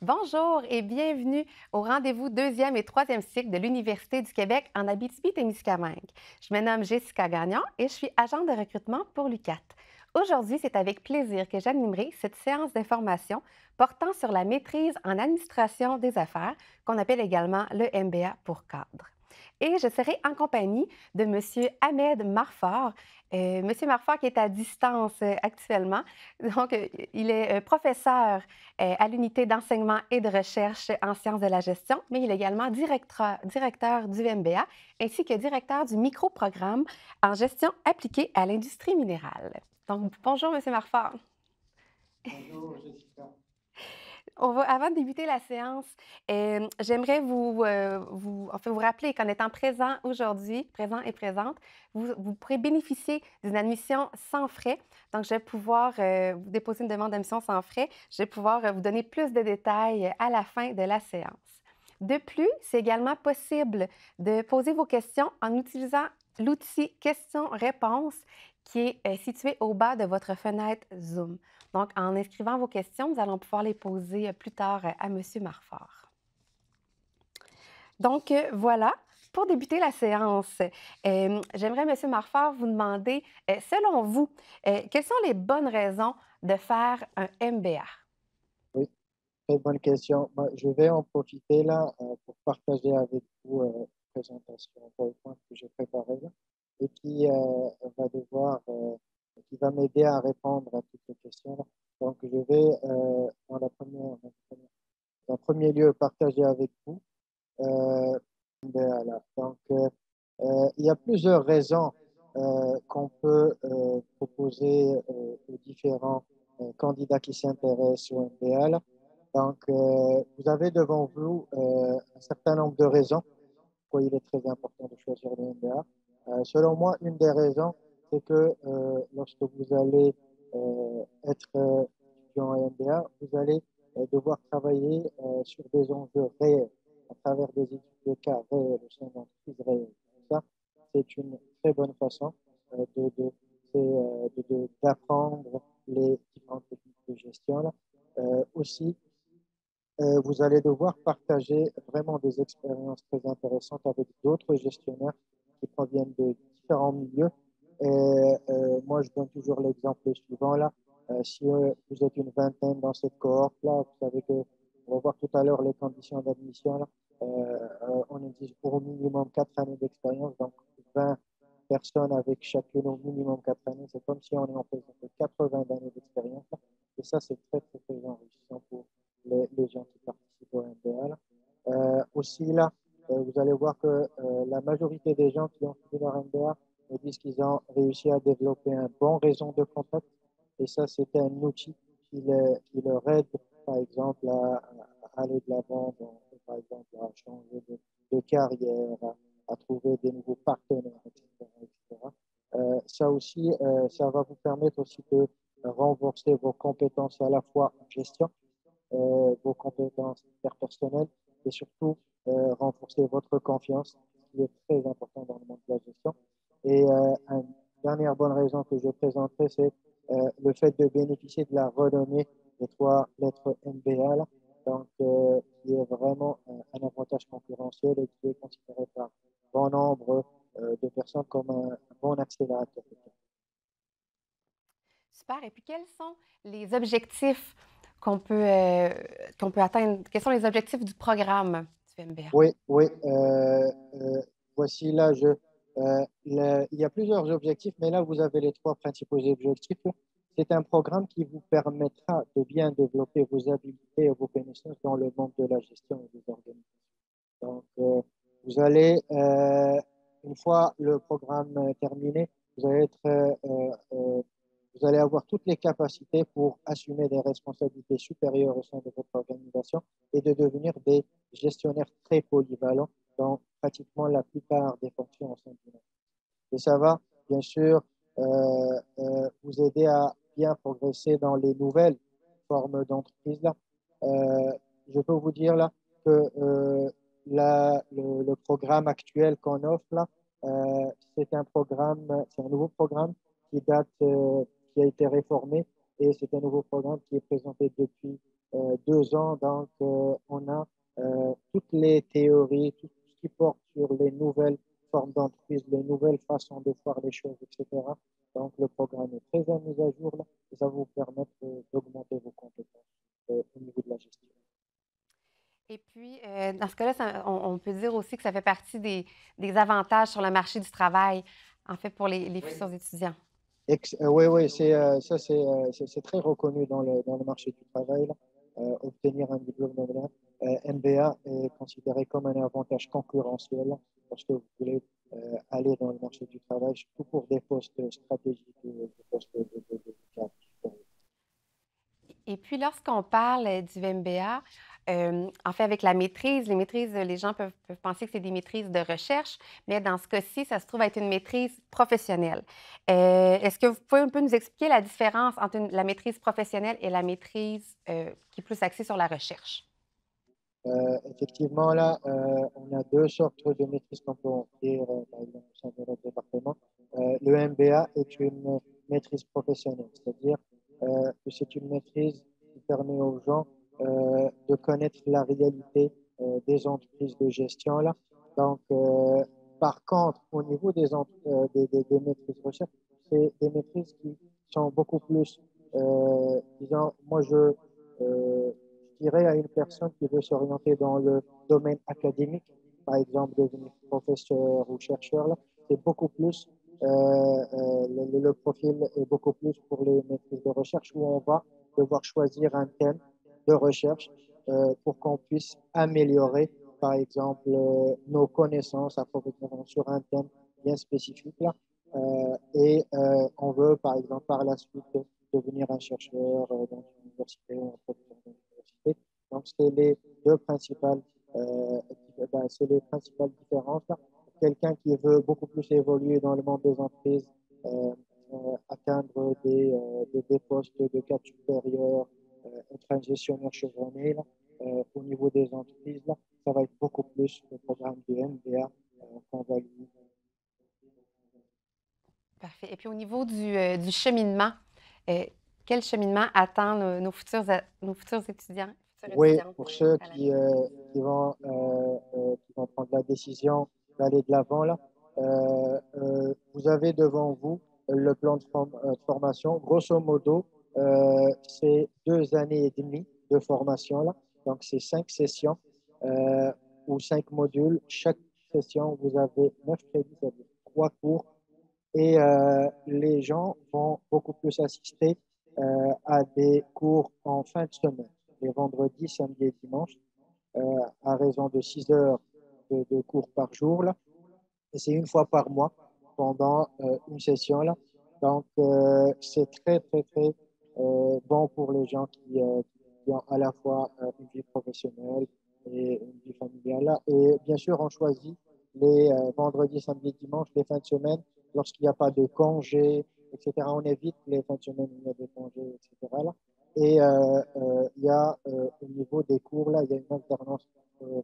Bonjour et bienvenue au rendez-vous deuxième et troisième cycle de l'Université du Québec en Abitibi-Témiscamingue. Je me nomme Jessica Gagnon et je suis agente de recrutement pour l'UQAT. Aujourd'hui, c'est avec plaisir que j'animerai cette séance d'information portant sur la maîtrise en administration des affaires, qu'on appelle également le MBA pour cadre. Et je serai en compagnie de M. Ahmed Marfar. M. Marfar qui est à distance actuellement. Donc, il est professeur à l'unité d'enseignement et de recherche en sciences de la gestion, mais il est également directeur du MBA ainsi que directeur du microprogramme en gestion appliquée à l'industrie minérale. Donc, bonjour, M. Marfort. Bonjour Jessica. Avant de débuter la séance, j'aimerais vous rappeler qu'en étant présent aujourd'hui, présent et présente, vous pourrez bénéficier d'une admission sans frais. Donc, je vais pouvoir vous déposer une demande d'admission sans frais. Je vais pouvoir vous donner plus de détails à la fin de la séance. De plus, c'est également possible de poser vos questions en utilisant l'outil questions-réponses qui est situé au bas de votre fenêtre Zoom. Donc, en inscrivant vos questions, nous allons pouvoir les poser plus tard à M. Marfort. Donc, voilà. Pour débuter la séance, j'aimerais, M. Marfort, vous demander, selon vous, quelles sont les bonnes raisons de faire un MBA? Oui, très bonne question. Moi, je vais en profiter là pour partager avec vous une présentation PowerPoint que j'ai préparée et va qui va m'aider à répondre à toutes les questions là. Donc, je vais dans un premier lieu partager avec vous. Voilà. Il y a plusieurs raisons qu'on peut proposer aux différents candidats qui s'intéressent au MBA. Vous avez devant vous un certain nombre de raisons pourquoi il est très important de choisir le MBA. Selon moi, une des raisons, c'est que lorsque vous allez être étudiant à MBA, vous allez devoir travailler sur des enjeux réels à travers des études de cas réels au sein d'entreprises réelles. Ça, c'est une très bonne façon d'apprendre les différentes techniques de gestion. Là. Aussi, vous allez devoir partager vraiment des expériences très intéressantes avec d'autres gestionnaires qui proviennent de différents milieux. Moi, je donne toujours l'exemple suivant là. Si vous êtes une vingtaine dans cette cohorte-là, vous savez que on va voir tout à l'heure les conditions d'admission là. On exige pour au minimum 4 années d'expérience, donc 20 personnes avec chacune au minimum 4 années. C'est comme si on est en présence de 80 années d'expérience. Et ça, c'est très, très, très enrichissant pour les gens qui participent au MBA. Aussi, là, vous allez voir que la majorité des gens qui ont fini leur MBA me disent qu'ils ont réussi à développer un bon réseau de contact. Et ça, c'est un outil qui leur aide, par exemple, à aller de l'avant, par exemple, à changer de carrière, à trouver des nouveaux partenaires, etc. etc. Ça aussi, ça va vous permettre aussi de renforcer vos compétences à la fois en gestion, vos compétences interpersonnelles et surtout renforcer votre confiance, ce qui est très important dans le monde de la gestion. Et une dernière bonne raison que je présenterai, c'est le fait de bénéficier de la renommée des 3 lettres MBA, là, qui est vraiment un avantage concurrentiel et qui est considéré par bon nombre de personnes comme un bon accélérateur. Super. Et puis, quels sont les objectifs qu'on peut atteindre? Quels sont les objectifs du programme du MBA? Oui, oui. Voici là, il y a plusieurs objectifs, mais là, vous avez les 3 principaux objectifs. C'est un programme qui vous permettra de bien développer vos habiletés et vos connaissances dans le monde de la gestion et des organisations. Donc, vous allez, une fois le programme terminé, vous allez être, vous allez avoir toutes les capacités pour assumer des responsabilités supérieures au sein de votre organisation et de devenir des gestionnaires très polyvalents dans pratiquement la plupart des fonctions au sein d'une entreprise. Et ça va, bien sûr, vous aider à bien progresser dans les nouvelles formes d'entreprise. Là. Je peux vous dire là que le programme actuel qu'on offre là, c'est un nouveau programme qui date, qui a été réformé et c'est un nouveau programme qui est présenté depuis 2 ans. Donc, on a toutes les théories, tout ce qui porte sur les nouvelles formes d'entreprise, les nouvelles façons de faire les choses, etc. Donc, le programme est très à mise à jour là, et ça va vous permettre d'augmenter vos compétences au niveau de la gestion. Et puis, dans ce cas-là, on peut dire aussi que ça fait partie des avantages sur le marché du travail, en fait, pour les futurs étudiants. Oui, oui, ça, c'est très reconnu dans le marché du travail, là. Obtenir un diplôme MBA est considéré comme un avantage concurrentiel lorsque vous voulez aller dans le marché du travail, surtout pour des postes stratégiques, des postes de cadre. Et puis, lorsqu'on parle du MBA, en fait, avec la maîtrise, les maîtrises, les gens peuvent penser que c'est des maîtrises de recherche, mais dans ce cas-ci, ça se trouve être une maîtrise professionnelle. Est-ce que vous pouvez un peu nous expliquer la différence entre la maîtrise professionnelle et la maîtrise qui est plus axée sur la recherche? Effectivement, là, on a 2 sortes de maîtrises qu'on peut offrir, par exemple, au sein de notre département. Le MBA est une maîtrise professionnelle, c'est-à-dire que c'est une maîtrise qui permet aux gens de connaître la réalité des entreprises de gestion. Là. Donc, par contre, au niveau des maîtrises recherche, c'est des maîtrises qui sont beaucoup plus, disons, je dirais à une personne qui veut s'orienter dans le domaine académique, par exemple devenir professeur ou chercheur, là, c'est beaucoup plus, le profil est beaucoup plus pour les maîtrises de recherche où on va devoir choisir un thème de recherche pour qu'on puisse améliorer, par exemple, nos connaissances approfondies sur un thème bien spécifique. Là. On veut, par exemple, par la suite, devenir un chercheur dans une université, un professeur d'université. Donc, c'est les principales différences. Là. Quelqu'un qui veut beaucoup plus évoluer dans le monde des entreprises, atteindre des postes de cadre supérieur, être un gestionnaire chevronné, là, au niveau des entreprises, là, ça va être beaucoup plus le programme de MBA qu'on va lui. Parfait. Et puis, au niveau du cheminement, euh, quel cheminement attend nos futurs étudiants, futures Oui, étudiantes pour ceux à qui, l'année? qui vont prendre la décision d'aller de l'avant, là, vous avez devant vous le plan de formation. Grosso modo, c'est 2 années et demie de formation, là. Donc, c'est 5 sessions ou 5 modules. Chaque session, vous avez 9 crédits, c'est-à-dire 3 cours. Et les gens vont beaucoup plus assister à des cours en fin de semaine, les vendredis, samedis et dimanches, à raison de 6 heures de cours par jour. Là. Et c'est une fois par mois pendant une session. Là. Donc, c'est très, très, très bon pour les gens qui ont à la fois une vie professionnelle et une vie familiale. Là. Et bien sûr, on choisit les vendredis, samedis, dimanches, les fins de semaine, lorsqu'il n'y a pas de congés, etc. On évite les fins de semaine où il y a des congés, etc. Là. Et il y a au niveau des cours, là, il y a une alternance de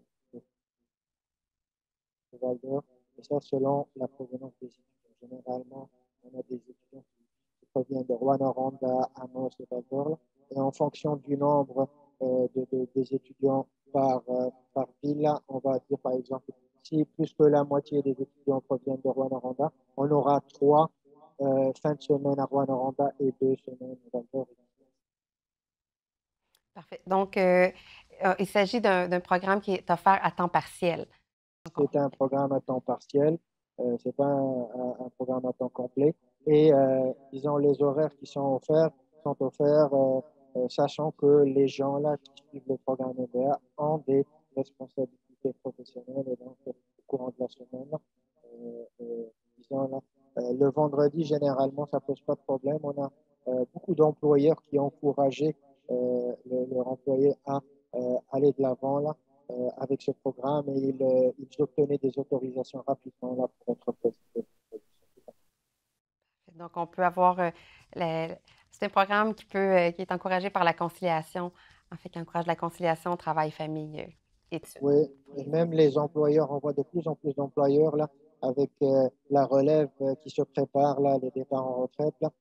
Val-d'Or, et ça selon la provenance des étudiants. Généralement, on a des étudiants qui proviennent de Rwanda, Amos et Val-d'Or, et en fonction du nombre des étudiants par ville, là, on va dire par exemple, si plus que la moitié des étudiants proviennent de Rwanda, on aura 3 fins de semaine à Rwanda et 2 semaines à Val-d'Or. Parfait. Donc, il s'agit d'un programme qui est offert à temps partiel. C'est un programme à temps partiel, ce n'est pas un programme à temps complet. Et disons, les horaires qui sont offerts, sachant que les gens là qui suivent le programme MBA ont des responsabilités professionnelles et donc au courant de la semaine, disons là, le vendredi, généralement, ça ne pose pas de problème. On a beaucoup d'employeurs qui encourageaient leurs employés à aller de l'avant là avec ce programme et ils obtenaient des autorisations rapidement là, pour être présentés. Donc, on peut avoir. C'est un programme qui est encouragé par la conciliation, en fait, qui encourage la conciliation travail-famille, études. Oui, et même les employeurs, on voit de plus en plus d'employeurs là, avec la relève qui se prépare, là, les départs en retraite. Là,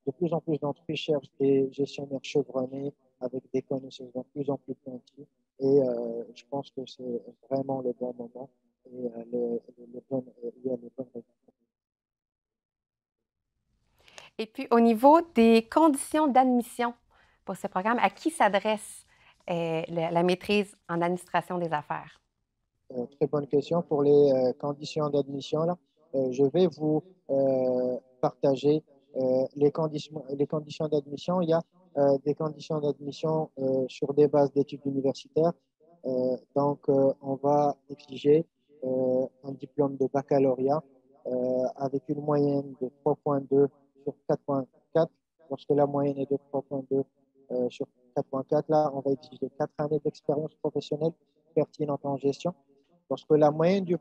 de plus en plus d'entreprises cherchent des gestionnaires chevronnés avec des connaissances de plus en plus pointues. Et je pense que c'est vraiment le bon moment et il y a les bonnes résultats. Et puis, au niveau des conditions d'admission pour ce programme, à qui s'adresse la maîtrise en administration des affaires? Très bonne question. Pour les conditions d'admission, là, je vais vous partager les conditions d'admission. Il y a des conditions d'admission sur des bases d'études universitaires. On va exiger un diplôme de baccalauréat avec une moyenne de 3,2 sur 4,4. Lorsque la moyenne est de 3,2 sur 4,4, là, on va exiger 4 années d'expérience professionnelle pertinente en gestion. Lorsque la moyenne du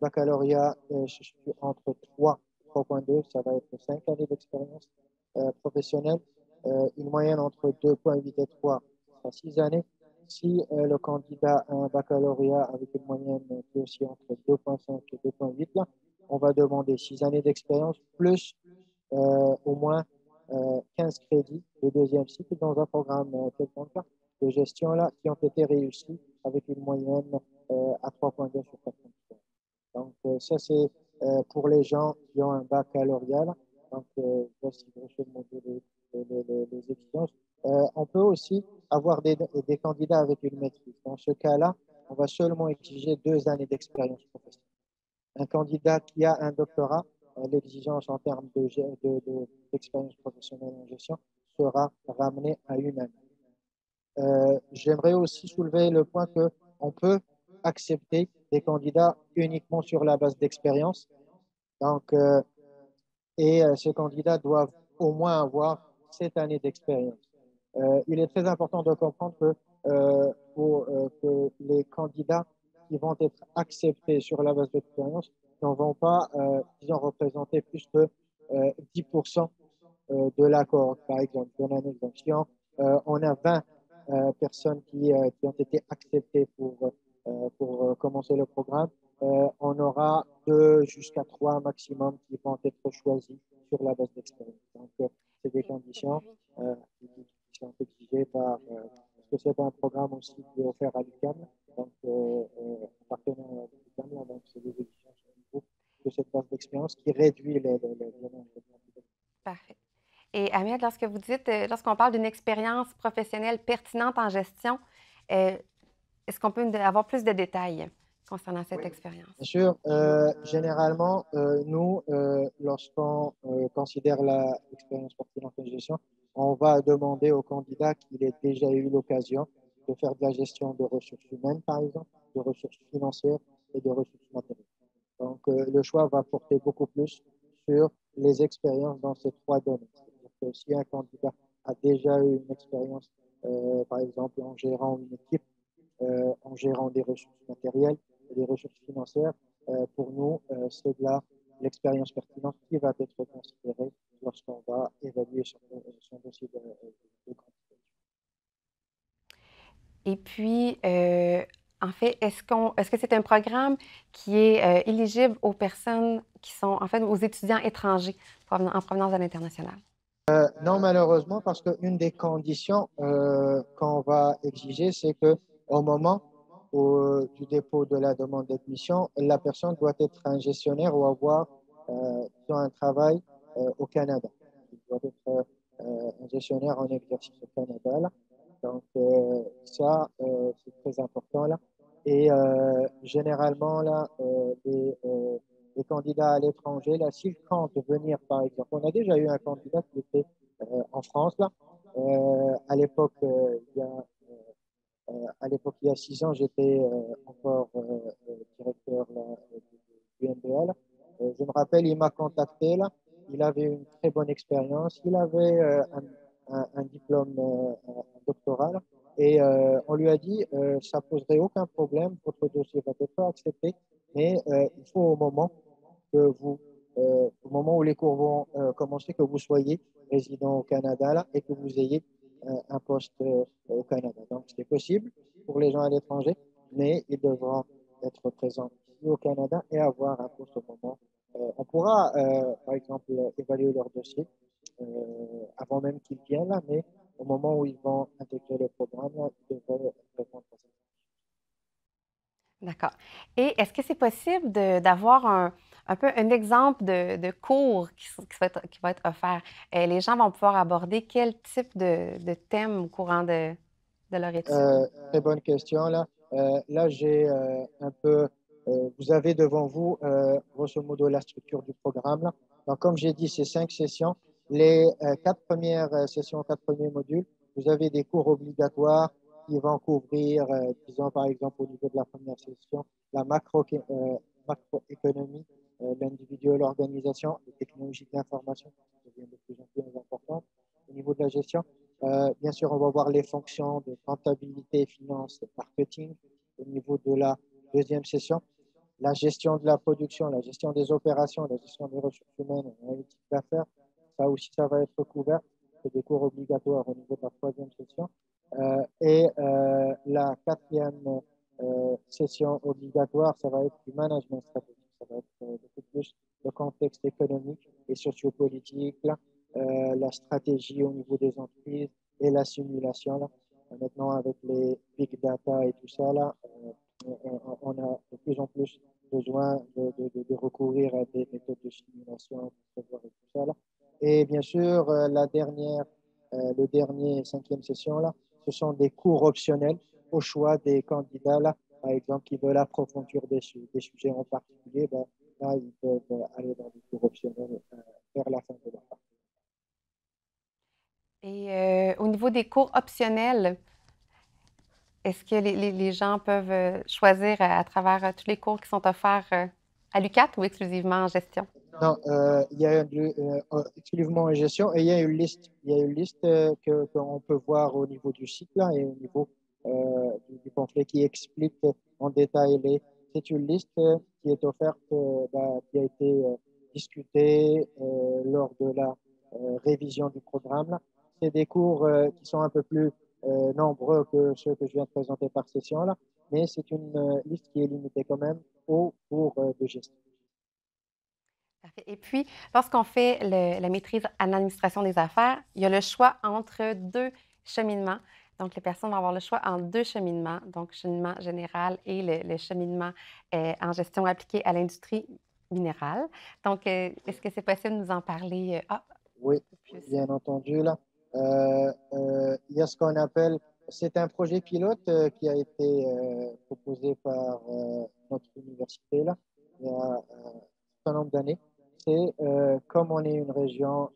baccalauréat se situe entre 3 et 3,2, ça va être 5 années d'expérience professionnelle. Une moyenne entre 2,8 et 3, ça 6 années. Si le candidat a un baccalauréat avec une moyenne qui est aussi entre 2,5 et 2,8, là, on va demander 6 années d'expérience plus au moins 15 crédits de deuxième cycle dans un programme quelconque de gestion là, qui ont été réussis avec une moyenne à 3,2 sur 4,2. Donc, ça, c'est pour les gens qui ont un baccalauréat. Donc, voici grosso modo les exigences. On peut aussi avoir des candidats avec une maîtrise. Dans ce cas-là, on va seulement exiger 2 années d'expérience professionnelle. Un candidat qui a un doctorat, l'exigence en termes d'expérience professionnelle en gestion sera ramenée à 1 année. J'aimerais aussi soulever le point qu'on peut accepter des candidats uniquement sur la base d'expérience. Donc, ces candidats doivent au moins avoir 7 années d'expérience. Il est très important de comprendre que les candidats qui vont être acceptés sur la base d'expérience ne vont pas, disons, représenter plus que 10% de l'accord. Par exemple, je donne un exemple. Si on a 20 personnes qui ont été acceptées pour commencer le programme, on aura 2 jusqu'à 3 maximum qui vont être choisis sur la base d'expérience. Donc, c'est des conditions qui sont exigées parce que c'est un programme aussi qui est offert à l'UQAM, donc en partenariat avec l'UQAM, donc c'est des exigences au niveau de cette base d'expérience qui réduit le nombre de candidats. Parfait. Et Ahmed, lorsque vous dites, lorsqu'on parle d'une expérience professionnelle pertinente en gestion, est-ce qu'on peut avoir plus de détails concernant cette expérience? Bien sûr, généralement, nous, lorsqu'on considère l'expérience pertinente en gestion, on va demander au candidat qu'il ait déjà eu l'occasion de faire de la gestion de ressources humaines, par exemple, de ressources financières et de ressources matérielles. Donc, le choix va porter beaucoup plus sur les expériences dans ces 3 domaines. C'est-à-dire que si un candidat a déjà eu une expérience, par exemple, en gérant une équipe, en gérant des ressources matérielles et des ressources financières, pour nous, c'est de l'expérience pertinente qui va être considérée lorsqu'on va évaluer son dossier de candidature. Et puis, en fait, est-ce que c'est un programme qui est éligible aux personnes qui sont, en fait, aux étudiants étrangers en provenance de l'international? Non, malheureusement, parce qu'une des conditions qu'on va exiger, c'est qu'au moment du dépôt de la demande d'admission, la personne doit être un gestionnaire ou avoir un travail au Canada. Il doit être un gestionnaire en exercice au Canada. Là. Donc, ça, c'est très important. Là. Et généralement, là, les candidats à l'étranger, là, s'ils comptent venir, par exemple, on a déjà eu un candidat qui était en France, là. À l'époque, à l'époque, il y a 6 ans, j'étais encore directeur là, du MBA. Je me rappelle, il m'a contacté là. Il avait une très bonne expérience. Il avait un diplôme doctoral. Et on lui a dit, ça poserait aucun problème, votre dossier va être accepté, mais il faut au moment où les cours vont commencer, que vous soyez résident au Canada là, et que vous ayez un poste au Canada. Donc, c'est possible pour les gens à l'étranger, mais ils devront être présents ici au Canada et avoir un poste au moment. On pourra, par exemple, évaluer leur dossier avant même qu'ils viennent là, mais au moment où ils vont intégrer le programme, ils devraient répondre à ça. D'accord. Et est-ce que c'est possible d'avoir un peu un exemple de cours qui va être offert? Les gens vont pouvoir aborder quel type de thème au courant de leur étude? Très bonne question là. Là, j'ai un peu, vous avez devant vous, grosso modo, la structure du programme là. Donc, comme j'ai dit, c'est 5 sessions. Les 4 premières sessions, 4 premiers modules, vous avez des cours obligatoires qui vont couvrir, disons par exemple au niveau de la première session, la macroéconomie, l'individu et l'organisation, les technologies de l'information qui deviennent de plus en plus importantes au niveau de la gestion. Bien sûr, on va voir les fonctions de comptabilité, finance, marketing au niveau de la deuxième session. La gestion de la production, la gestion des opérations, la gestion des ressources humaines, l'analytique d'affaires, ça aussi, ça va être couvert. C'est des cours obligatoires au niveau de la troisième session. La quatrième session obligatoire, ça va être du management stratégique. Ça va être beaucoup plus le contexte économique et sociopolitique, la stratégie au niveau des entreprises et la simulation. Là. Maintenant, avec les big data et tout ça, là, on a de plus en plus besoin de recourir à des méthodes de simulation pour prévoir et tout ça. Là. Et bien sûr, le dernier cinquième session, là, ce sont des cours optionnels au choix des candidats, là, par exemple, qui veulent approfondir des sujets en particulier. Ben, là, ils peuvent aller dans des cours optionnels vers la fin de leur parcours. Et au niveau des cours optionnels, est-ce que les gens peuvent choisir à travers tous les cours qui sont offerts à l'UQAT ou exclusivement en gestion? Non, il y a exclusivement en gestion et il y a une liste. Il y a une liste qu'on peut voir au niveau du site là, et au niveau du pamphlet qui explique en détail c'est une liste qui est offerte, qui a été discutée lors de la révision du programme. Là. C'est des cours qui sont un peu plus nombreux que ceux que je viens de présenter par session là, mais c'est une liste qui est limitée quand même aux cours de gestion. Parfait. Et puis, lorsqu'on fait la maîtrise en administration des affaires, il y a le choix entre deux cheminements. Donc, les personnes vont avoir le choix entre deux cheminements, donc cheminement général et le cheminement en gestion appliquée à l'industrie minérale. Donc, est-ce que c'est possible de nous en parler Oui, un peu plus? bien entendu, là. Il y a ce qu'on appelle, c'est un projet pilote qui a été proposé par notre université, là, il y a un certain nombre d'années. C'est comme on est une région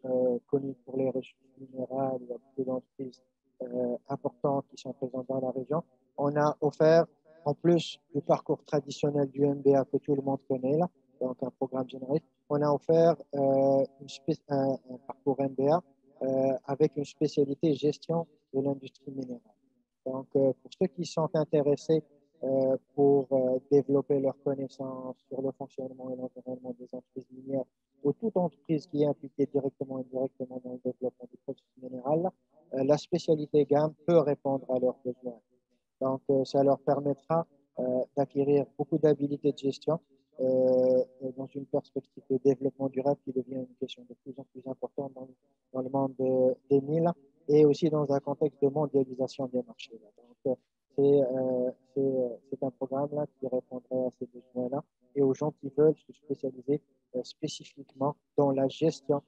connue pour les ressources minérales, il y a beaucoup d'entreprises importantes qui sont présentes dans la région. On a offert, en plus du parcours traditionnel du MBA que tout le monde connaît, là, donc un programme généraliste, on a offert un parcours MBA avec une spécialité gestion de l'industrie minérale. Donc, pour ceux qui sont intéressés pour développer leurs connaissances sur le fonctionnement et l'environnement des entreprises minières ou toute entreprise qui est impliquée directement ou indirectement dans le développement du processus minéral, la spécialité GAM peut répondre à leurs besoins. Donc, ça leur permettra d'acquérir beaucoup d'habilités de gestion dans une perspective de développement durable qui devient une question de plus en plus importante dans le monde des mines et aussi dans un contexte de mondialisation des marchés. Donc, c'est un programme là, qui répondrait à ces besoins-là et aux gens qui veulent se spécialiser spécifiquement dans la gestion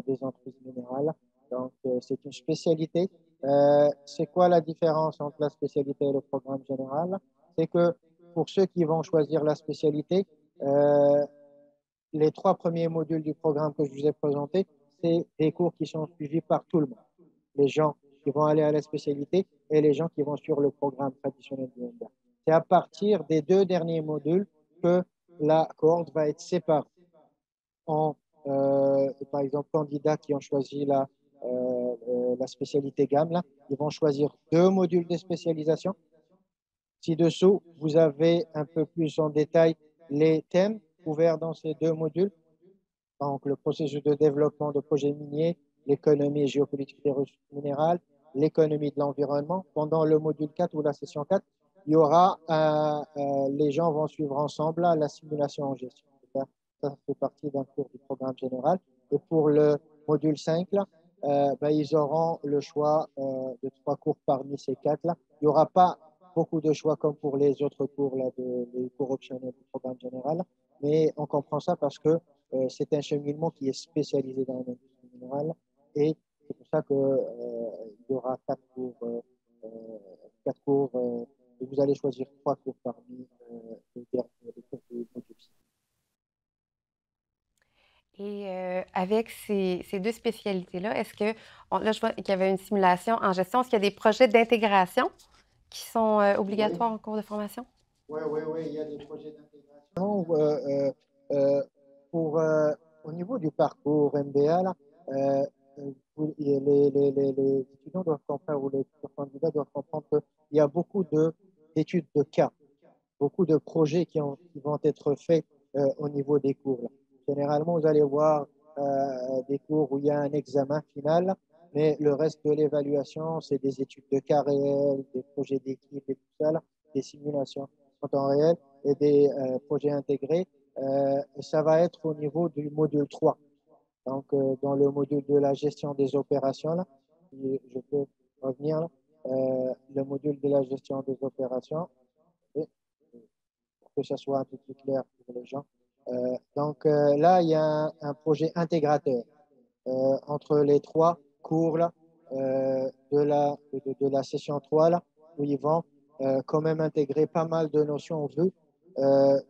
des entreprises minérales. Donc, c'est une spécialité. C'est quoi la différence entre la spécialité et le programme général? C'est que pour ceux qui vont choisir la spécialité, euh, les 3 premiers modules du programme que je vous ai présenté, c'est des cours qui sont suivis par tout le monde. Les gens qui vont aller à la spécialité et les gens qui vont sur le programme traditionnel du MBA. C'est à partir des 2 derniers modules que la cohorte va être séparée en, par exemple, candidats qui ont choisi la spécialité gamme, là, ils vont choisir 2 modules de spécialisation. Ci-dessous, vous avez un peu plus en détail les thèmes couverts dans ces 2 modules. Donc, le processus de développement de projets miniers, l'économie et géopolitique des ressources minérales, l'économie de l'environnement. Pendant le module 4 ou la session 4, il y aura, les gens vont suivre ensemble là, la simulation en gestion. Ça fait partie d'un cours du programme général. Et pour le module 5, là, ben, ils auront le choix de 3 cours parmi ces 4-là. Il n'y aura pas beaucoup de choix comme pour les autres cours, là, les cours optionnels du programme général, mais on comprend ça parce que c'est un cheminement qui est spécialisé dans l'industrie minérale et c'est pour ça qu'il y aura 4 cours, 4 cours et vous allez choisir 3 cours parmi les cours du module. Et avec ces deux spécialités-là, est-ce que, là, je vois qu'il y avait une simulation en gestion, est-ce qu'il y a des projets d'intégration qui sont obligatoires en cours de formation? Oui, oui, oui, il y a des projets d'intégration. Pour, au niveau du parcours MBA, là, les étudiants doivent comprendre ou les futurs candidats doivent comprendre qu'il y a beaucoup d'études de cas, beaucoup de projets qui vont être faits au niveau des cours. Là. Généralement, vous allez voir des cours où il y a un examen final, mais le reste de l'évaluation, c'est des études de cas réels, des projets d'équipe et tout ça, là, des simulations en temps réel et des projets intégrés. Ça va être au niveau du module 3. Donc, dans le module de la gestion des opérations, là, si je peux revenir, là, le module de la gestion des opérations, et, pour que ça soit un peu plus clair pour les gens. Donc, là, il y a un projet intégrateur entre les 3 cours là, de la session 3, là, où ils vont quand même intégrer pas mal de notions vues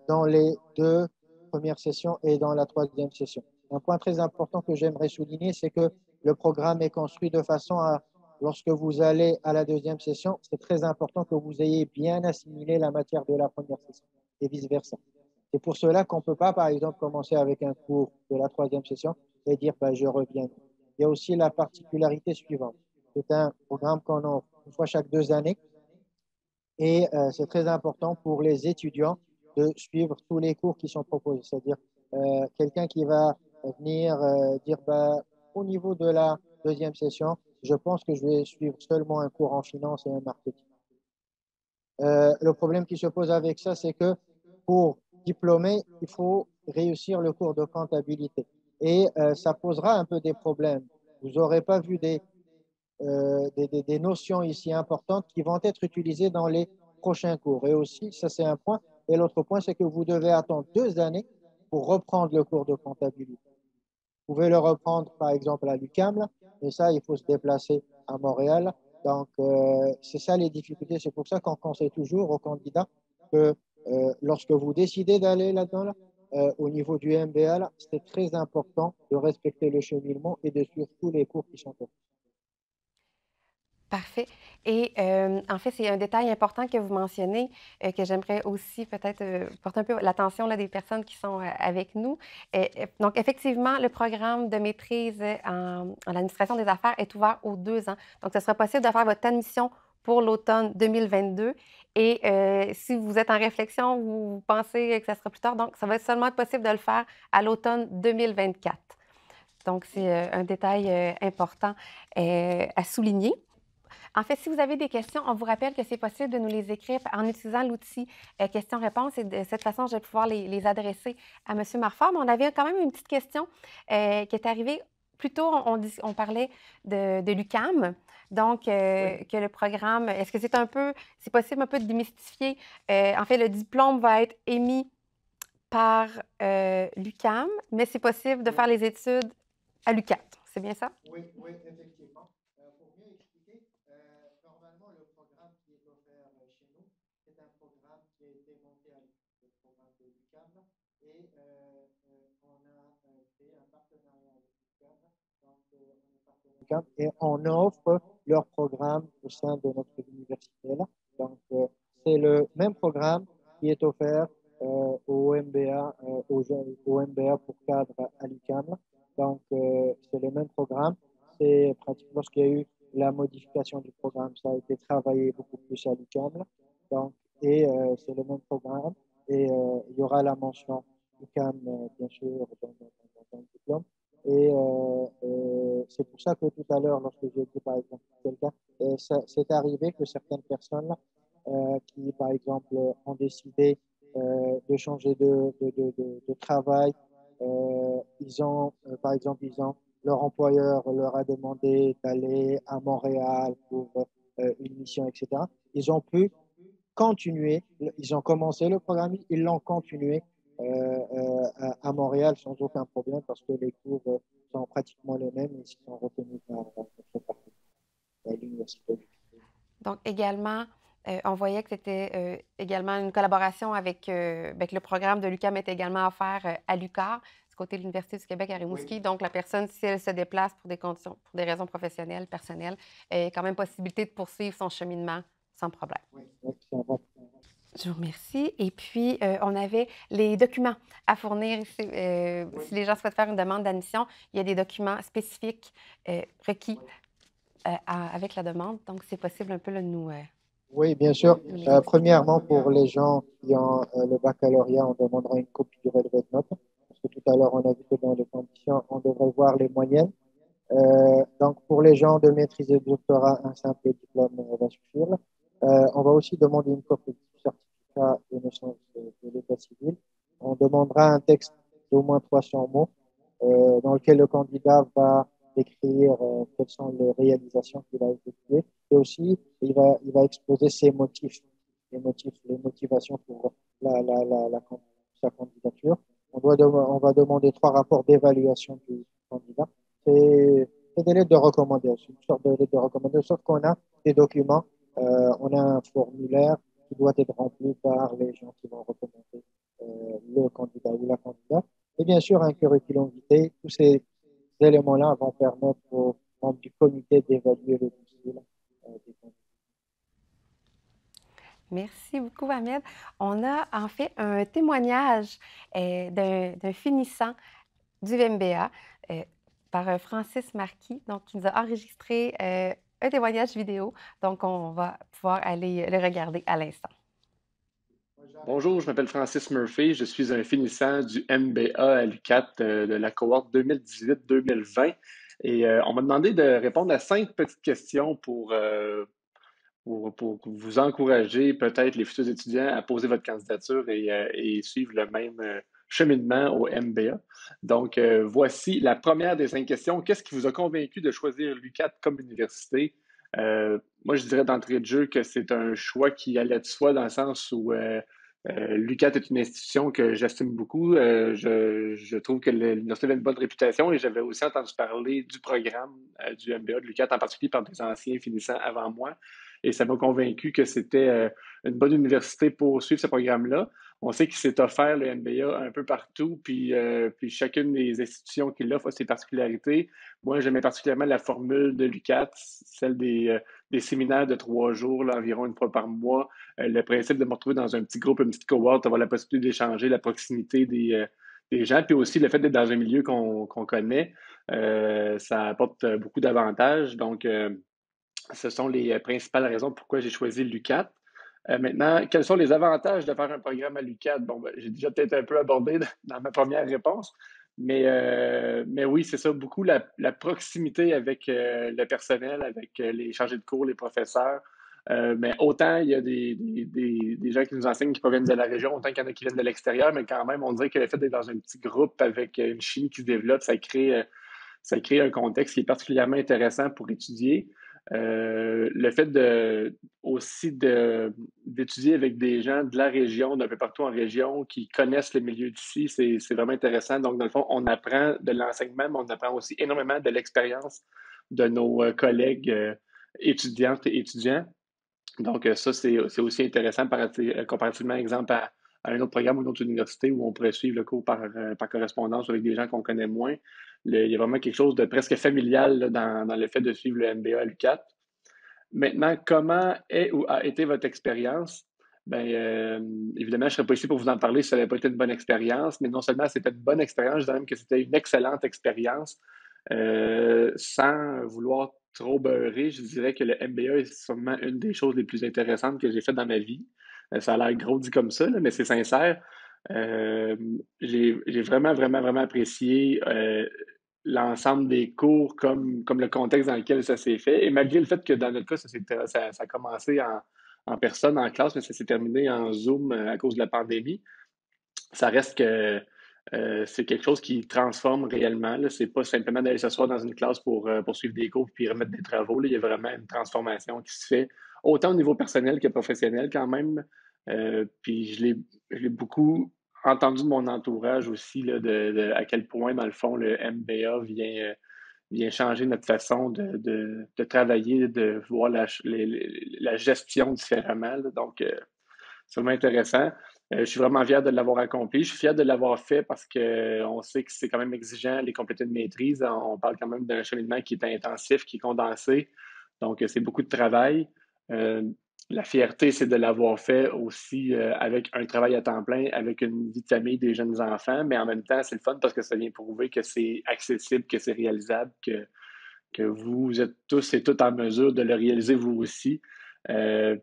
dans les 2 premières sessions et dans la 3e session. Un point très important que j'aimerais souligner, c'est que le programme est construit de façon à, lorsque vous allez à la 2e session, c'est très important que vous ayez bien assimilé la matière de la première session et vice-versa. C'est pour cela qu'on ne peut pas, par exemple, commencer avec un cours de la 3e session et dire ben, je reviens. Il y a aussi la particularité suivante. C'est un programme qu'on offre une fois chaque 2 années et c'est très important pour les étudiants de suivre tous les cours qui sont proposés. C'est-à-dire quelqu'un qui va venir dire ben, au niveau de la 2e session, je pense que je vais suivre seulement un cours en finance et un marketing. Le problème qui se pose avec ça, c'est que pour diplômer, il faut réussir le cours de comptabilité. Et ça posera un peu des problèmes. Vous n'aurez pas vu des notions ici importantes qui vont être utilisées dans les prochains cours. Et aussi, ça c'est un point. Et l'autre point, c'est que vous devez attendre 2 années pour reprendre le cours de comptabilité. Vous pouvez le reprendre, par exemple, à l'UQAM, mais ça, il faut se déplacer à Montréal. Donc, c'est ça les difficultés. C'est pour ça qu'on conseille toujours aux candidats que lorsque vous décidez d'aller là-dedans, là, au niveau du MBA, là, c'est très important de respecter le cheminement et de suivre tous les cours qui sont offerts. Parfait. Et en fait, c'est un détail important que vous mentionnez, que j'aimerais aussi peut-être porter un peu l'attention là, des personnes qui sont avec nous. Donc, effectivement, le programme de maîtrise en administration des affaires est ouvert aux 2 ans. Donc, ce sera possible de faire votre admission pour l'automne 2022. Et si vous êtes en réflexion, vous pensez que ça sera plus tard, donc ça va seulement être possible de le faire à l'automne 2024. Donc, c'est un détail important à souligner. En fait, si vous avez des questions, on vous rappelle que c'est possible de nous les écrire en utilisant l'outil questions-réponses et de cette façon, je vais pouvoir les adresser à M. Marfort. Mais on avait quand même une petite question qui est arrivée. Plus tôt, on parlait de l'UQAM, donc que le programme, est-ce que c'est possible un peu de démystifier? En fait, le diplôme va être émis par l'UQAM, mais c'est possible de faire les études à l'UQAT. C'est bien ça? Oui, oui, effectivement. Pour mieux expliquer, normalement, le programme qui est offert chez nous, c'est un programme qui a été monté à le programme de l'UQAM et on a créé un partenariat avec l'UQAM. Donc, on est partenaire l'UQAM et on offre leur programme au sein de notre université. Là. Donc, c'est le même programme qui est offert au MBA, au MBA pour cadre à l'UQAM. Donc, c'est le même programme. C'est pratiquement lorsqu'il y a eu la modification du programme, ça a été travaillé beaucoup plus à l'UQAM. Donc, et c'est le même programme. Et il y aura la mention UQAM, bien sûr, dans le diplôme. Et c'est pour ça que tout à l'heure, lorsque j'ai dit, par exemple, quelqu'un, c'est arrivé que certaines personnes qui, par exemple, ont décidé de changer de travail, par exemple, ils ont leur employeur leur a demandé d'aller à Montréal pour une mission, etc., ils ont pu continuer, ils ont commencé le programme, ils l'ont continué à Montréal sans aucun problème parce que les cours sont pratiquement les mêmes et ils sont retenus par notre partenaire, l'université. Donc, également, on voyait que c'était également une collaboration avec le programme de l'UQAM est également offert à l'UQAR, du côté de l'Université du Québec à Rimouski. Oui. Donc, la personne, si elle se déplace pour des conditions, pour des raisons professionnelles, personnelles, a quand même possibilité de poursuivre son cheminement sans problème. Oui. Je vous remercie. Et puis, on avait les documents à fournir. Si les gens souhaitent faire une demande d'admission, il y a des documents spécifiques requis avec la demande. Donc, c'est possible un peu de nous. Oui, bien sûr. Premièrement, pour les gens qui ont le baccalauréat, on demandera une copie du relevé de notes. Parce que tout à l'heure, on a vu que dans les conditions, on devrait voir les moyennes. Donc, pour les gens de maîtrise et de doctorat, un simple diplôme va suffire. On va aussi demander une copie du certificat de naissance de l'état civil. On demandera un texte d'au moins 300 mots dans lequel le candidat va décrire quelles sont les réalisations qu'il a effectuées. Et aussi, il va exposer ses motifs, les motivations pour sa candidature. On va demander 3 rapports d'évaluation du candidat. C'est des lettres de recommandation, une sorte de lettre de recommandation, sauf qu'on a des documents, on a un formulaire qui doit être rempli par les gens qui vont recommander le candidat ou la candidate. Et bien sûr, un curriculum vitae. Tous ces éléments-là vont permettre aux membres du comité d'évaluer le profil des candidats. Merci beaucoup, Ahmed. On a en fait un témoignage d'un finissant du MBA par Francis Marquis, donc qui nous a enregistré un témoignage vidéo. Donc, on va pouvoir aller le regarder à l'instant. Bonjour, je m'appelle Francis Murphy. Je suis un finissant du MBA à l'UQAT de la cohorte 2018-2020. Et on m'a demandé de répondre à 5 petites questions pour vous encourager, peut-être les futurs étudiants, à poser votre candidature et suivre le même cheminement au MBA. Donc, voici la première des 5 questions. Qu'est-ce qui vous a convaincu de choisir l'UQAT comme université? Moi, je dirais d'entrée de jeu que c'est un choix qui allait de soi dans le sens où l'UQAT est une institution que j'estime beaucoup. Je trouve que l'université a une bonne réputation et j'avais aussi entendu parler du programme du MBA de l'UQAT, en particulier par des anciens finissants avant moi. Et ça m'a convaincu que c'était une bonne université pour suivre ce programme-là. On sait qu'il s'est offert le MBA un peu partout, puis chacune des institutions qui l'offrent a ses particularités. Moi, j'aimais particulièrement la formule de l'UQAT, celle des séminaires de 3 jours, là, environ une fois par mois. Le principe de me retrouver dans un petit groupe, une petite cohorte, avoir la possibilité d'échanger, la proximité des gens, puis aussi le fait d'être dans un milieu qu'on connaît, ça apporte beaucoup d'avantages. Donc, ce sont les principales raisons pourquoi j'ai choisi l'UQAT. Maintenant, quels sont les avantages de faire un programme à l'UQAT? Bon, ben, j'ai déjà peut-être un peu abordé dans ma première réponse, mais oui, c'est ça, beaucoup la proximité avec le personnel, avec les chargés de cours, les professeurs. Mais autant il y a des gens qui nous enseignent qui proviennent de la région, autant qu'il y en a qui viennent de l'extérieur, mais quand même, on dirait que le fait d'être dans un petit groupe avec une chimie qui se développe, ça crée un contexte qui est particulièrement intéressant pour étudier. Le fait d'étudier avec des gens de la région, d'un peu partout en région, qui connaissent les milieux d'ici, c'est vraiment intéressant. Donc, dans le fond, on apprend de l'enseignement, mais on apprend aussi énormément de l'expérience de nos collègues étudiantes et étudiants. Donc, ça, c'est aussi intéressant comparativement, exemple, à un autre programme ou une autre université où on pourrait suivre le cours par correspondance avec des gens qu'on connaît moins. Il y a vraiment quelque chose de presque familial là, dans le fait de suivre le MBA à l'UQAT. Maintenant, comment est ou a été votre expérience? Bien, évidemment, je ne serais pas ici pour vous en parler si ça n'avait pas été une bonne expérience, mais non seulement c'était une bonne expérience, je dirais même que c'était une excellente expérience. Sans vouloir trop beurrer, je dirais que le MBA est sûrement une des choses les plus intéressantes que j'ai faites dans ma vie. Ça a l'air gros dit comme ça, là, mais c'est sincère. J'ai vraiment, vraiment, vraiment apprécié l'ensemble des cours comme le contexte dans lequel ça s'est fait. Et malgré le fait que dans notre cas, ça a commencé en personne, en classe, mais ça s'est terminé en Zoom à cause de la pandémie, ça reste que c'est quelque chose qui transforme réellement. Ce n'est pas simplement d'aller s'asseoir dans une classe pour suivre des cours puis remettre des travaux. Là. Il y a vraiment une transformation qui se fait, autant au niveau personnel que professionnel quand même. Puis je l'ai beaucoup entendu de mon entourage aussi, là, à quel point, dans le fond, le MBA vient changer notre façon de travailler, de voir la gestion différemment. Là. Donc, c'est vraiment intéressant. Je suis vraiment fier de l'avoir accompli. Je suis fier de l'avoir fait parce qu'on sait que c'est quand même exigeant, les compléter de maîtrise. On parle quand même d'un cheminement qui est intensif, qui est condensé. Donc, c'est beaucoup de travail. Euh, la fierté, c'est de l'avoir fait aussi avec un travail à temps plein, avec une vie de famille, des jeunes enfants, mais en même temps, c'est le fun parce que ça vient prouver que c'est accessible, que c'est réalisable, que vous êtes tous et toutes en mesure de le réaliser vous aussi.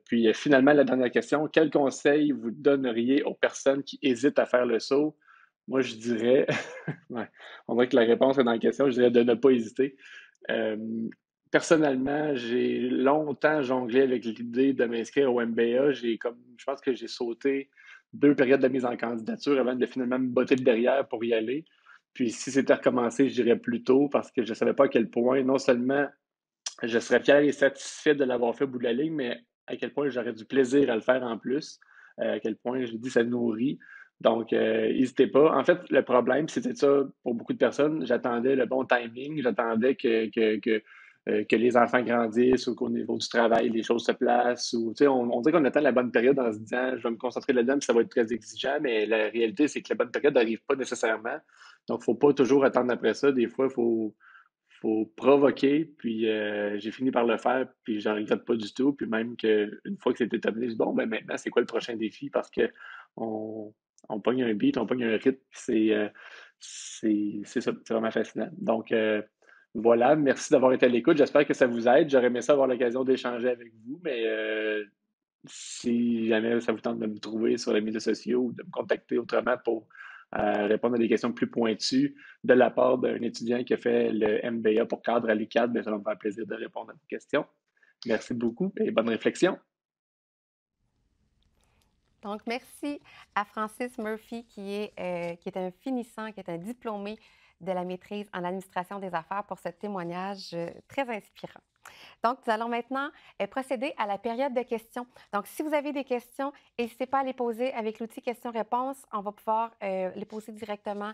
Puis finalement, la dernière question, quel conseil vous donneriez aux personnes qui hésitent à faire le saut? Moi, je dirais, ouais, on dirait que la réponse est dans la question, je dirais de ne pas hésiter. Euh, Personnellement, j'ai longtemps jonglé avec l'idée de m'inscrire au MBA. Je pense que j'ai sauté 2 périodes de mise en candidature avant de finalement me botter le derrière pour y aller. Puis si c'était recommencé, je dirais plus tôt parce que je ne savais pas à quel point, non seulement je serais fier et satisfait de l'avoir fait au bout de la ligne, mais à quel point j'aurais du plaisir à le faire en plus, à quel point, je dis, ça nourrit. Donc, n'hésitez pas. En fait, le problème, c'était ça pour beaucoup de personnes. J'attendais le bon timing, j'attendais que les enfants grandissent ou qu'au niveau du travail, les choses se placent. Ou, on dirait qu'on attend la bonne période en se disant, je vais me concentrer là-dedans, puis ça va être très exigeant, mais la réalité, c'est que la bonne période n'arrive pas nécessairement. Donc, il ne faut pas toujours attendre après ça. Des fois, il faut provoquer, puis j'ai fini par le faire, puis j'en regrette pas du tout. Puis même qu'une fois que c'était terminé, je dis bon, ben maintenant, c'est quoi le prochain défi? Parce que on, on pogne un beat, on pogne un rythme, puis c'est ça, c'est vraiment fascinant. Donc, voilà, merci d'avoir été à l'écoute. J'espère que ça vous aide. J'aurais aimé ça avoir l'occasion d'échanger avec vous, mais si jamais ça vous tente de me trouver sur les médias sociaux ou de me contacter autrement pour répondre à des questions plus pointues de la part d'un étudiant qui a fait le MBA pour cadre à l'UQAD, bien, ça va me faire plaisir de répondre à vos questions. Merci beaucoup et bonne réflexion. Donc, merci à Francis Murphy, qui est un finissant, qui est un diplômé de la maîtrise en administration des affaires pour ce témoignage très inspirant. Donc, nous allons maintenant procéder à la période de questions. Donc, si vous avez des questions, n'hésitez pas à les poser avec l'outil questions-réponses. On va pouvoir les poser directement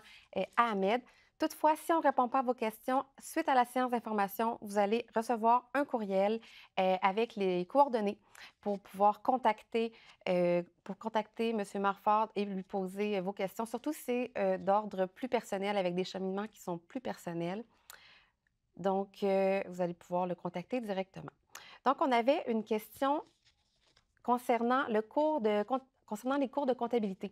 à Ahmed. Toutefois, si on ne répond pas à vos questions, suite à la séance d'information, vous allez recevoir un courriel avec les coordonnées pour pouvoir contacter M. Marford et lui poser vos questions. Surtout, c'est d'ordre plus personnel, avec des cheminements qui sont plus personnels. Donc, vous allez pouvoir le contacter directement. Donc, on avait une question concernant les cours de comptabilité.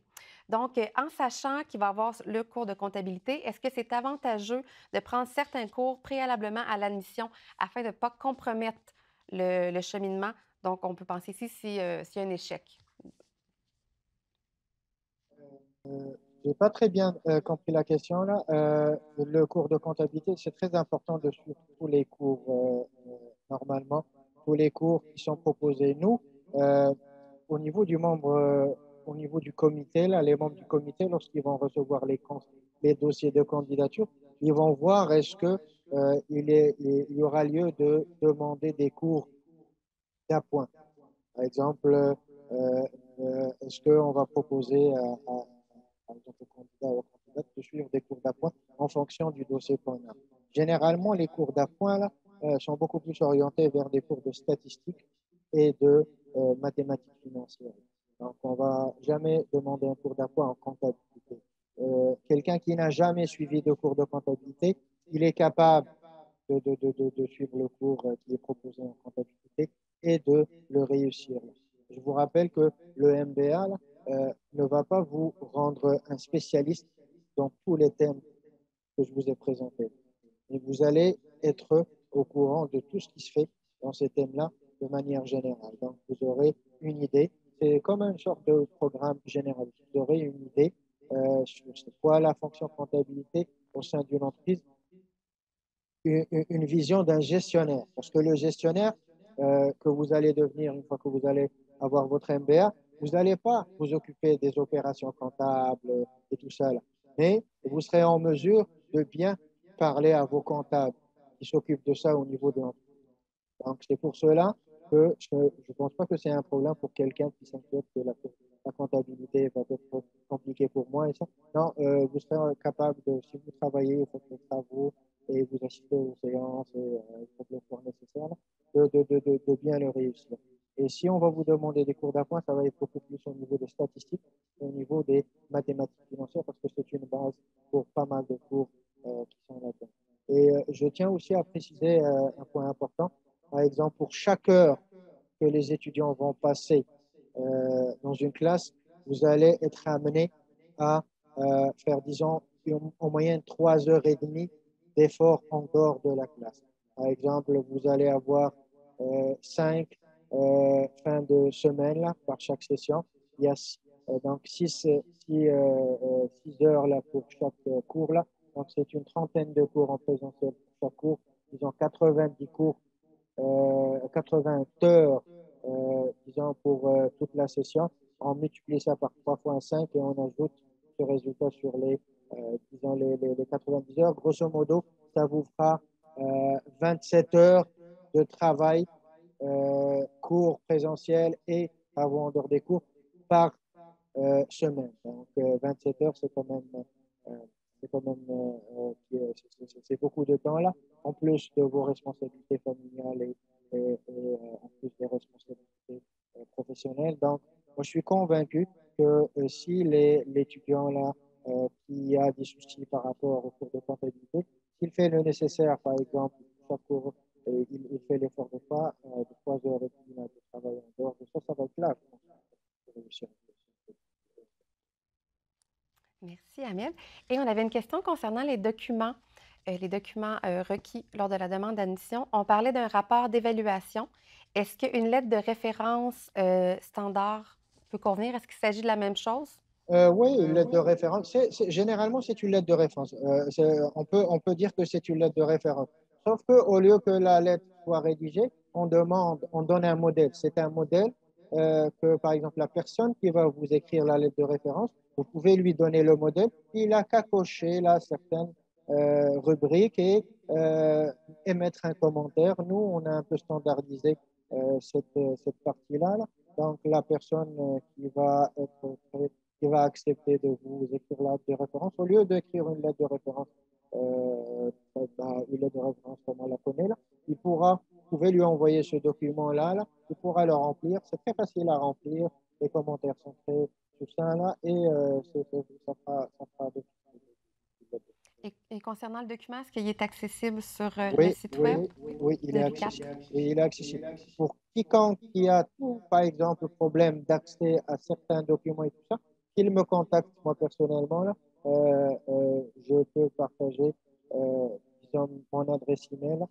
Donc, en sachant qu'il va y avoir le cours de comptabilité, est-ce que c'est avantageux de prendre certains cours préalablement à l'admission afin de ne pas compromettre le cheminement? Donc, on peut penser ici s'il y a un échec. Je n'ai pas très bien compris la question là. Le cours de comptabilité, c'est très important de suivre tous les cours normalement, tous les cours qui sont proposés. Nous, au niveau du au niveau du comité, là, les membres du comité, lorsqu'ils vont recevoir les dossiers de candidature, ils vont voir est-ce que il y aura lieu de demander des cours d'appoint. Par exemple, est-ce qu'on va proposer par exemple, aux candidats ou aux candidates de suivre des cours d'appoint en fonction du dossier qu'on a. Généralement, les cours d'appoint là, sont beaucoup plus orientés vers des cours de statistiques et de mathématiques financières. Donc, on ne va jamais demander un cours d'appoint en comptabilité. Quelqu'un qui n'a jamais suivi de cours de comptabilité, il est capable de suivre le cours qui est proposé en comptabilité et de le réussir. Je vous rappelle que le MBA là, ne va pas vous rendre un spécialiste dans tous les thèmes que je vous ai présentés. Et vous allez être au courant de tout ce qui se fait dans ces thèmes-là de manière générale. Donc, vous aurez une idée. C'est comme une sorte de programme général. Vous aurez une idée sur quoi la fonction comptabilité au sein d'une entreprise, une vision d'un gestionnaire. Parce que le gestionnaire que vous allez devenir une fois que vous allez avoir votre MBA, vous n'allez pas vous occuper des opérations comptables et tout ça. Là. mais vous serez en mesure de bien parler à vos comptables qui s'occupent de ça au niveau de l'entreprise. Donc, c'est pour cela que je ne pense pas que c'est un problème pour quelqu'un qui s'inquiète que la comptabilité va être compliquée pour moi et ça. Non, vous serez capable de, si vous travaillez, vous faites des travaux et vous assistez aux séances et faites le effort nécessaire, de bien le réussir. Et si on va vous demander des cours d'appoint, ça va être beaucoup plus au niveau des statistiques, au niveau des mathématiques financières, parce que c'est une base pour pas mal de cours qui sont là-dedans. Et je tiens aussi à préciser un point important. Par exemple, pour chaque heure que les étudiants vont passer dans une classe, vous allez être amené à faire, disons, en moyenne 3 heures et demie d'efforts en dehors de la classe. Par exemple, vous allez avoir 5 fins de semaine là, par chaque session. Il y a donc 6 heures là, pour chaque cours. Là. Donc, c'est une trentaine de cours en présentiel pour chaque cours. Ils ont 90 cours 80 heures, disons, pour toute la session. On multiplie ça par 3 fois 5 et on ajoute ce résultat sur disons, les 90 heures. Grosso modo, ça vous fera 27 heures de travail, cours présentiel et travaux en dehors des cours par semaine. Donc, 27 heures, euh, c'est beaucoup de temps là, en plus de vos responsabilités familiales et en plus des responsabilités professionnelles. Donc, moi, je suis convaincu que si l'étudiant là qui a des soucis par rapport au cours de comptabilité, s'il fait le nécessaire, par exemple, chaque cours, il fait l'effort de 3 heures et demie de travail en dehors de ça, ça va être là. Merci, Ahmed. Et on avait une question concernant les documents requis lors de la demande d'admission. On parlait d'un rapport d'évaluation. Est-ce qu'une lettre de référence standard peut convenir? Est-ce qu'il s'agit de la même chose? Oui, une lettre de référence. Généralement, c'est une lettre de référence. On peut dire que c'est une lettre de référence. Sauf qu'au lieu que la lettre soit rédigée, on donne un modèle. C'est un modèle que, par exemple, la personne qui va vous écrire la lettre de référence, vous pouvez lui donner le modèle. Il n'a qu'à cocher là certaines rubriques et émettre un commentaire. Nous, on a un peu standardisé cette partie-là. Là. Donc, la personne qui va accepter de vous écrire la lettre de référence. Au lieu d'écrire une lettre de référence, une lettre de référence comme on la connaît, là, vous pouvez lui envoyer ce document-là, là, il pourra le remplir. C'est très facile à remplir. Les commentaires sont très succincts là, et ça fera Et concernant le document, est-ce qu'il est accessible sur le Oui, site oui, web oui, il de est l'UQAT? accessible. Oui, il est accessible. Pour quiconque qui a, par exemple, problème d'accès à certains documents et tout ça, qu'il me contacte moi personnellement, là, je peux partager, disons, mon adresse email.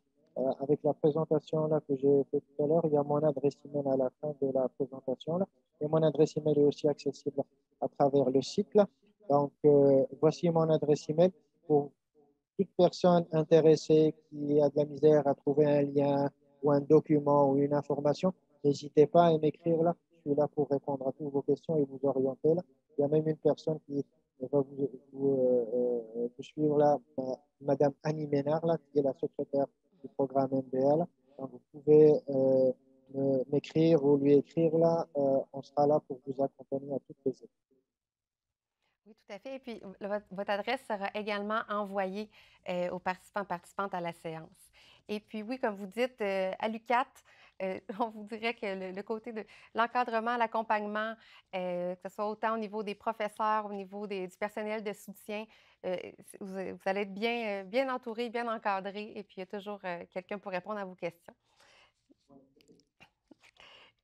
Avec la présentation là, que j'ai fait tout à l'heure, il y a mon adresse email à la fin de la présentation. Là, et mon adresse email est aussi accessible à travers le site. Là. Donc, voici mon adresse email pour toute personne intéressée qui a de la misère à trouver un lien ou un document ou une information, n'hésitez pas à m'écrire là. Je suis là pour répondre à toutes vos questions et vous orienter là. Il y a même une personne qui va vous suivre là, Madame Annie Ménard, là, qui est la secrétaire du programme MBA. Là. Donc, vous pouvez m'écrire ou lui écrire là. On sera là pour vous accompagner à toutes les étapes. Oui, tout à fait. Et puis, votre adresse sera également envoyée aux participantes à la séance. Et puis, oui, comme vous dites, à l'UQAT, on vous dirait que le côté de l'encadrement, l'accompagnement, que ce soit autant au niveau des professeurs, au niveau du personnel de soutien, vous allez être bien entouré, bien encadré, et puis il y a toujours quelqu'un pour répondre à vos questions.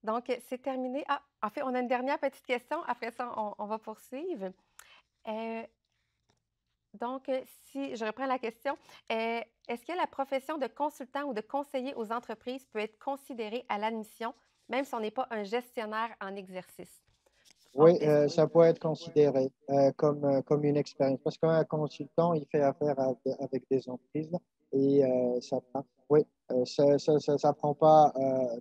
Donc, c'est terminé. Ah, en fait, on a une dernière petite question. Après ça, on va poursuivre. Euh, Donc, si je reprends la question, est-ce que la profession de consultant ou de conseiller aux entreprises peut être considérée à l'admission, même si on n'est pas un gestionnaire en exercice? Oui, ça peut être considéré comme une expérience parce qu'un consultant, il fait affaire avec des entreprises là, et oui, ça prend pas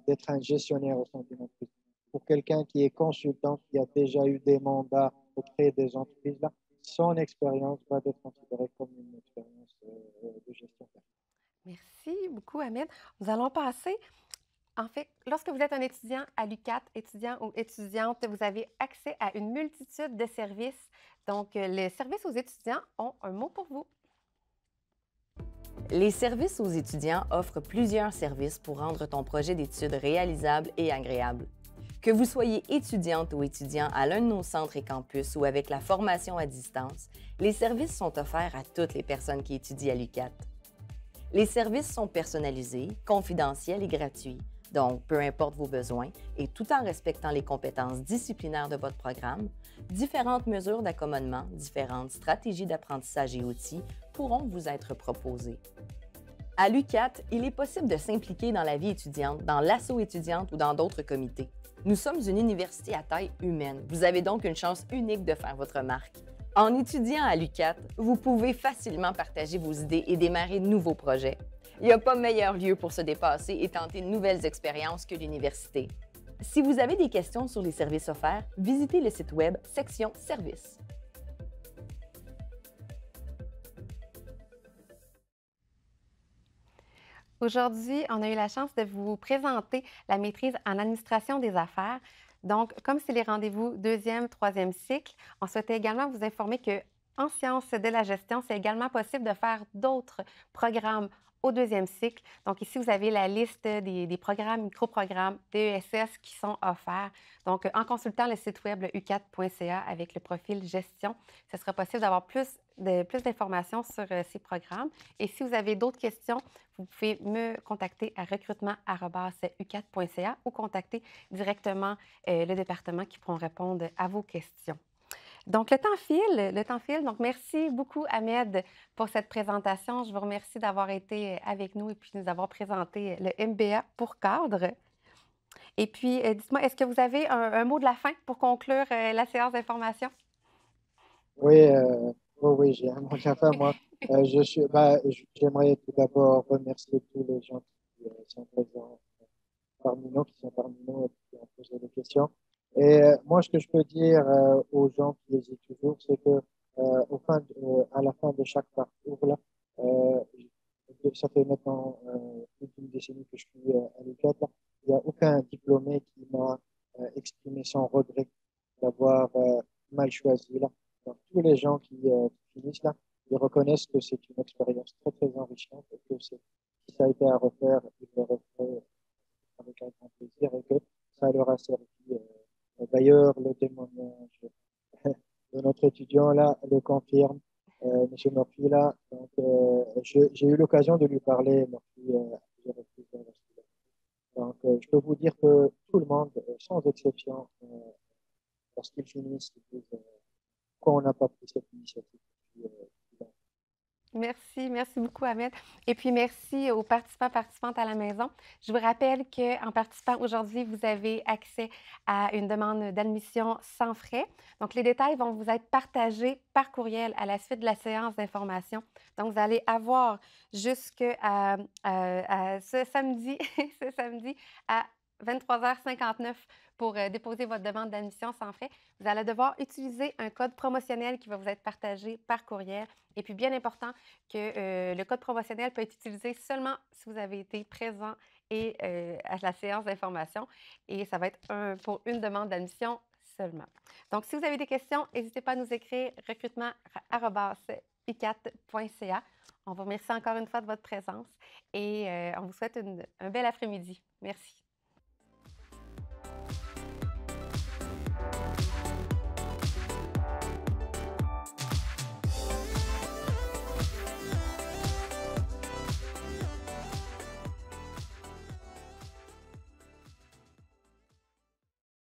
d'être un gestionnaire au sein d'une entreprise. Pour quelqu'un qui est consultant, qui a déjà eu des mandats auprès des entreprises, là, son expérience va être considérée comme une expérience de gestion. Merci beaucoup, Ahmed. Nous allons passer. En fait, lorsque vous êtes un étudiant à l'UQAT, étudiant ou étudiante, vous avez accès à une multitude de services. Donc, les services aux étudiants ont un mot pour vous. Les services aux étudiants offrent plusieurs services pour rendre ton projet d'études réalisable et agréable. Que vous soyez étudiante ou étudiant à l'un de nos centres et campus ou avec la formation à distance, les services sont offerts à toutes les personnes qui étudient à l'UQAT. Les services sont personnalisés, confidentiels et gratuits, donc peu importe vos besoins, et tout en respectant les compétences disciplinaires de votre programme, différentes mesures d'accommodement, différentes stratégies d'apprentissage et outils pourront vous être proposées. À l'UQAT, il est possible de s'impliquer dans la vie étudiante, dans l'asso étudiante ou dans d'autres comités. Nous sommes une université à taille humaine. Vous avez donc une chance unique de faire votre marque. En étudiant à l'UQAT, vous pouvez facilement partager vos idées et démarrer de nouveaux projets. Il n'y a pas meilleur lieu pour se dépasser et tenter de nouvelles expériences que l'université. Si vous avez des questions sur les services offerts, visitez le site web section Services. Aujourd'hui, on a eu la chance de vous présenter la maîtrise en administration des affaires. Donc, comme c'est les rendez-vous deuxième, troisième cycle, on souhaitait également vous informer qu'en sciences de la gestion, c'est également possible de faire d'autres programmes au deuxième cycle. Donc, ici, vous avez la liste des programmes, micro-programmes, DESS qui sont offerts. Donc, en consultant le site web ucat.ca avec le profil gestion, ce sera possible d'avoir plus d'informations sur ces programmes. Et si vous avez d'autres questions, vous pouvez me contacter à recrutement@ucat.ca ou contacter directement le département qui pourront répondre à vos questions. Donc, le temps file. Donc, merci beaucoup, Ahmed, pour cette présentation. Je vous remercie d'avoir été avec nous et puis nous avoir présenté le MBA pour cadre. Et puis, dites-moi, est-ce que vous avez un mot de la fin pour conclure la séance d'information? Oui, oui, j'ai un mot de la fin, moi. J'aimerais tout d'abord remercier tous les gens qui sont présents parmi nous, qui sont parmi nous et qui ont posé des questions. Et moi, ce que je peux dire aux gens qui hésitent toujours, c'est que à la fin de chaque parcours, là, ça fait maintenant plus d'une décennie que je suis à l'UQAT, là, il n'y a aucun diplômé qui m'a exprimé son regret d'avoir mal choisi. Là. Donc, tous les gens qui finissent là, ils reconnaissent que c'est une expérience très, très enrichissante et que si ça a été à refaire, ils le referaient avec un grand plaisir et que ça leur a servi. D'ailleurs, le témoignage de notre étudiant là le confirme, M. Murphy là. Donc, j'ai eu l'occasion de lui parler, Murphy, à plusieurs reprises. Donc, je peux vous dire que tout le monde, sans exception, lorsqu'ils finissent, ils disent pourquoi on n'a pas pris cette initiative. Merci beaucoup, Ahmed. Et puis, merci aux participantes à la maison. Je vous rappelle qu'en participant aujourd'hui, vous avez accès à une demande d'admission sans frais. Donc, les détails vont vous être partagés par courriel à la suite de la séance d'information. Donc, vous allez avoir jusqu'à ce samedi, ce samedi à 23h59 pour déposer votre demande d'admission sans frais. Vous allez devoir utiliser un code promotionnel qui va vous être partagé par courriel. Et puis, bien important que le code promotionnel peut être utilisé seulement si vous avez été présent et à la séance d'information. Et ça va être pour une demande d'admission seulement. Donc, si vous avez des questions, n'hésitez pas à nous écrire recrutement@ucat.ca. On vous remercie encore une fois de votre présence et on vous souhaite un bel après-midi. Merci.